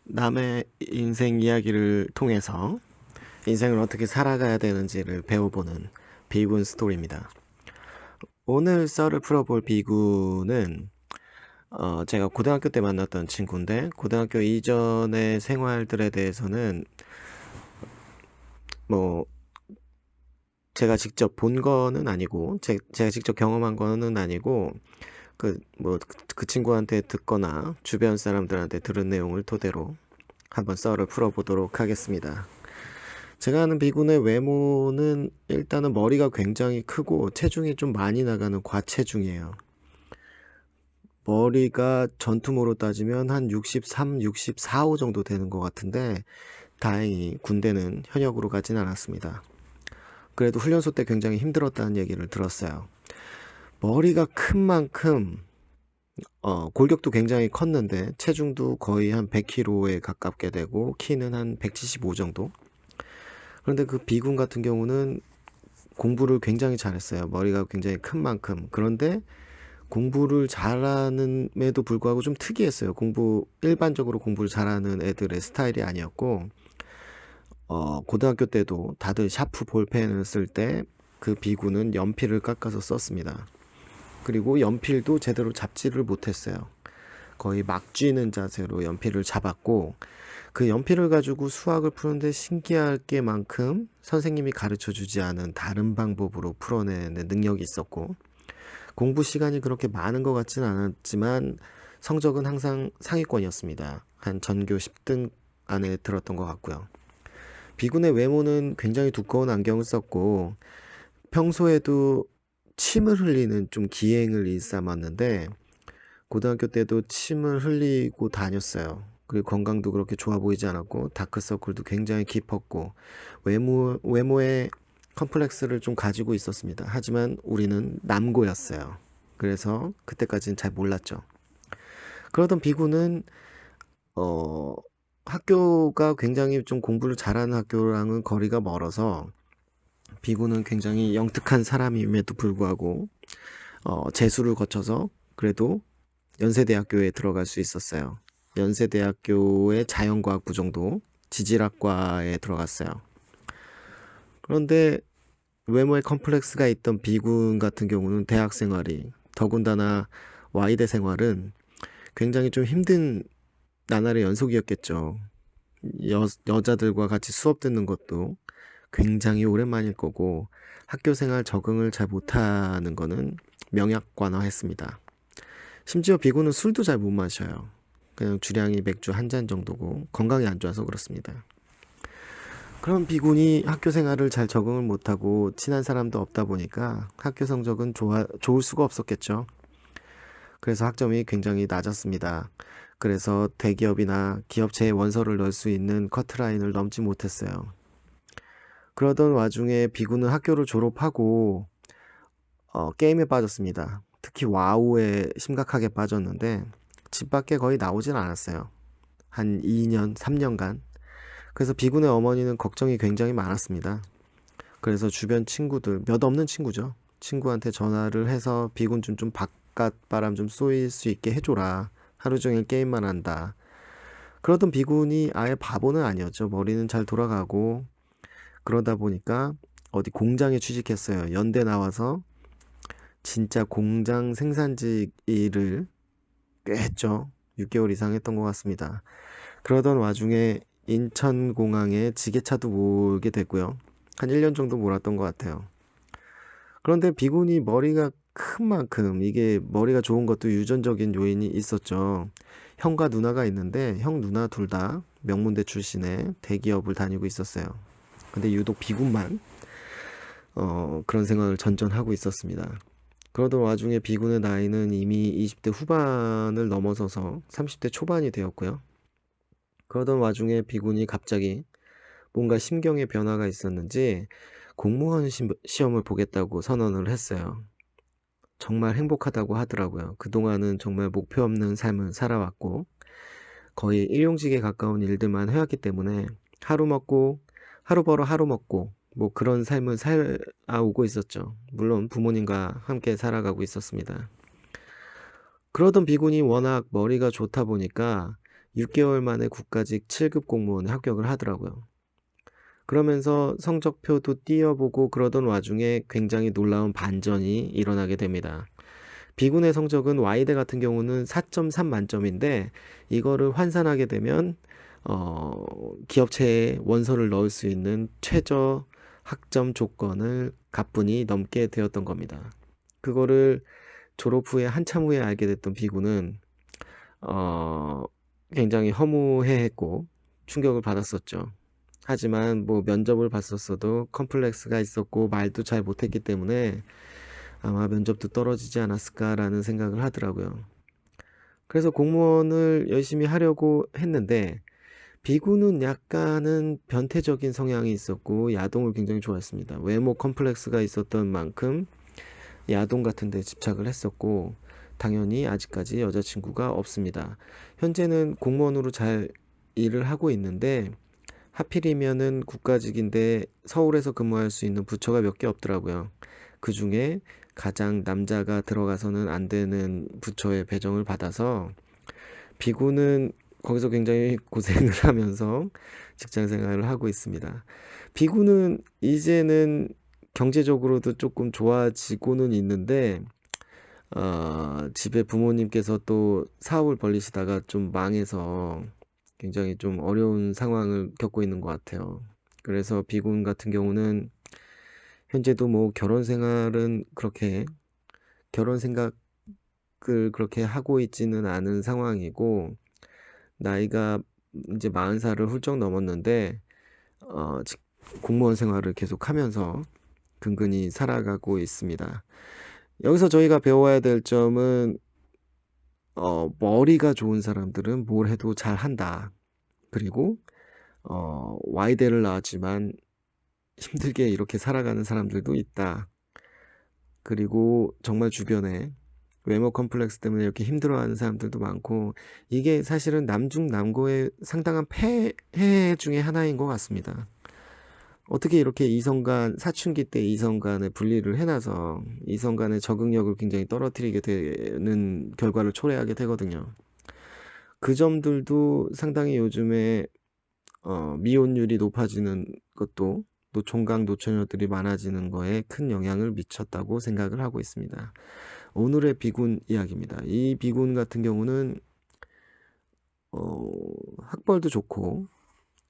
남의 인생 이야기를 통해서 인생을 어떻게 살아가야 되는지를 배워보는 비군 스토리입니다. 오늘 썰을 풀어볼 비군은 제가 고등학교 때 만났던 친구인데, 고등학교 이전의 생활들에 대해서는 뭐 제가 직접 본 거는 아니고, 제가 직접 경험한 거는 아니고, 그 친구한테 듣거나 주변 사람들한테 들은 내용을 토대로 한번 썰을 풀어보도록 하겠습니다. 제가 아는 비군의 외모는 일단은 머리가 굉장히 크고 체중이 좀 많이 나가는 과체중이에요. 머리가 전투모로 따지면 한 63, 64, 5 정도 되는 것 같은데, 다행히 군대는 현역으로 가진 않았습니다. 그래도 훈련소 때 굉장히 힘들었다는 얘기를 들었어요. 머리가 큰 만큼 골격도 굉장히 컸는데 체중도 거의 한 100kg에 가깝게 되고 키는 한 175 정도. 그런데 그 비군 같은 경우는 공부를 굉장히 잘했어요. 머리가 굉장히 큰 만큼. 그런데 공부를 잘하는에도 불구하고 좀 특이했어요. 일반적으로 공부를 잘하는 애들의 스타일이 아니었고, 고등학교 때도 다들 샤프 볼펜을 쓸 때 그 비군은 연필을 깎아서 썼습니다. 그리고 연필도 제대로 잡지를 못했어요. 거의 막 쥐는 자세로 연필을 잡았고, 그 연필을 가지고 수학을 푸는데 신기할 게만큼 선생님이 가르쳐 주지 않은 다른 방법으로 풀어내는 능력이 있었고, 공부 시간이 그렇게 많은 것 같지는 않았지만 성적은 항상 상위권이었습니다. 한 전교 10등 안에 들었던 것 같고요. 비군의 외모는 굉장히 두꺼운 안경을 썼고, 평소에도 침을 흘리는 좀 기행을 일삼았는데, 고등학교 때도 침을 흘리고 다녔어요. 그리고 건강도 그렇게 좋아 보이지 않았고, 다크서클도 굉장히 깊었고, 외모에 컴플렉스를 좀 가지고 있었습니다. 하지만 우리는 남고였어요. 그래서 그때까지는 잘 몰랐죠. 그러던 비구는 어, 학교가 굉장히 좀 공부를 잘하는 학교랑은 거리가 멀어서, 비구는 굉장히 영특한 사람임에도 불구하고 재수를 거쳐서 그래도 연세대학교에 들어갈 수 있었어요. 연세대학교의 자연과학 부정도 지질학과에 들어갔어요. 그런데 외모에 컴플렉스가 있던 비군 같은 경우는 대학 생활이, 더군다나 Y대 생활은 굉장히 좀 힘든 나날의 연속이었겠죠. 여자들과 같이 수업 듣는 것도 굉장히 오랜만일 거고, 학교 생활 적응을 잘 못하는 거는 명약관화했습니다. 심지어 비구는 술도 잘 못 마셔요. 그냥 주량이 맥주 한 잔 정도고 건강이 안 좋아서 그렇습니다. 그런 비군이 학교 생활을 잘 적응을 못하고 친한 사람도 없다 보니까 학교 성적은 좋을 수가 없었겠죠. 그래서 학점이 굉장히 낮았습니다. 그래서 대기업이나 기업체에 원서를 넣을 수 있는 커트라인을 넘지 못했어요. 그러던 와중에 비군은 학교를 졸업하고 게임에 빠졌습니다. 특히 와우에 심각하게 빠졌는데 집 밖에 거의 나오진 않았어요. 한 2년, 3년간. 그래서 비군의 어머니는 걱정이 굉장히 많았습니다. 그래서 주변 친구들, 몇 없는 친구죠. 친구한테 전화를 해서 비군 좀 바깥 바람 좀 쏘일 수 있게 해줘라. 하루 종일 게임만 한다. 그러던 비군이 아예 바보는 아니었죠. 머리는 잘 돌아가고, 그러다 보니까 어디 공장에 취직했어요. 연대 나와서 진짜 공장 생산직 일을 꽤 했죠. 6개월 이상 했던 것 같습니다. 그러던 와중에 인천공항에 지게차도 몰게 됐고요. 한 1년 정도 몰았던 것 같아요. 그런데 비군이 머리가 큰 만큼, 이게 머리가 좋은 것도 유전적인 요인이 있었죠. 형과 누나가 있는데 형 누나 둘 다 명문대 출신의 대기업을 다니고 있었어요. 근데 유독 비군만 그런 생활을 전전하고 있었습니다. 그러던 와중에 비군의 나이는 이미 20대 후반을 넘어서서 30대 초반이 되었고요. 그러던 와중에 비군이 갑자기 뭔가 심경의 변화가 있었는지 공무원 시험을 보겠다고 선언을 했어요. 정말 행복하다고 하더라고요. 그동안은 정말 목표 없는 삶을 살아왔고 거의 일용직에 가까운 일들만 해왔기 때문에 하루 먹고 하루 벌어 하루 먹고 뭐 그런 삶을 살아오고 있었죠. 물론 부모님과 함께 살아가고 있었습니다. 그러던 비군이 워낙 머리가 좋다 보니까 6개월 만에 국가직 7급 공무원에 합격을 하더라고요. 그러면서 성적표도 띄어보고 그러던 와중에 굉장히 놀라운 반전이 일어나게 됩니다. B군의 성적은 Y대 같은 경우는 4.3 만점인데 이거를 환산하게 되면 기업체에 원서를 넣을 수 있는 최저 학점 조건을 가뿐히 넘게 되었던 겁니다. 그거를 졸업 후에 한참 후에 알게 됐던 B군은 굉장히 허무해했고 충격을 받았었죠. 하지만 뭐 면접을 봤었어도 컴플렉스가 있었고 말도 잘 못했기 때문에 아마 면접도 떨어지지 않았을까라는 생각을 하더라고요. 그래서 공무원을 열심히 하려고 했는데 B군은 약간은 변태적인 성향이 있었고 야동을 굉장히 좋아했습니다. 외모 컴플렉스가 있었던 만큼 야동 같은 데 집착을 했었고 당연히 아직까지 여자친구가 없습니다. 현재는 공무원으로 잘 일을 하고 있는데 하필이면은 국가직인데 서울에서 근무할 수 있는 부처가 몇 개 없더라고요. 그 중에 가장 남자가 들어가서는 안 되는 부처의 배정을 받아서 B군은 거기서 굉장히 고생을 하면서 직장 생활을 하고 있습니다. B군은 이제는 경제적으로도 조금 좋아지고는 있는데 집에 부모님께서 또 사업을 벌리시다가 좀 망해서 굉장히 좀 어려운 상황을 겪고 있는 것 같아요. 그래서 B군 같은 경우는 현재도 뭐 결혼 생각을 그렇게 하고 있지는 않은 상황이고 나이가 이제 40살을 훌쩍 넘었는데 공무원 생활을 계속 하면서 근근히 살아가고 있습니다. 여기서 저희가 배워야 될 점은 머리가 좋은 사람들은 뭘 해도 잘한다. 그리고 Y대를 나왔지만 힘들게 이렇게 살아가는 사람들도 있다. 그리고 정말 주변에 외모 컴플렉스 때문에 이렇게 힘들어하는 사람들도 많고 이게 사실은 남중남고의 상당한 폐해 중에 하나인 것 같습니다. 어떻게 이렇게 사춘기 때 이성 간의 분리를 해놔서 이성 간의 적응력을 굉장히 떨어뜨리게 되는 결과를 초래하게 되거든요. 그 점들도 상당히 요즘에 미혼율이 높아지는 것도 노총각 노처녀들이 많아지는 거에 큰 영향을 미쳤다고 생각을 하고 있습니다. 오늘의 B군 이야기입니다. 이 B군 같은 경우는 학벌도 좋고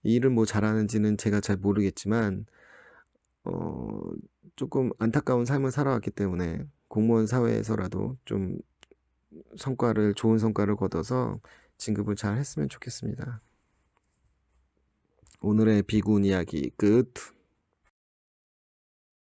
일을 뭐 잘하는지는 제가 잘 모르겠지만 조금 안타까운 삶을 살아왔기 때문에 공무원 사회에서라도 좀 좋은 성과를 거둬서 진급을 잘 했으면 좋겠습니다. 오늘의 B군 이야기 끝.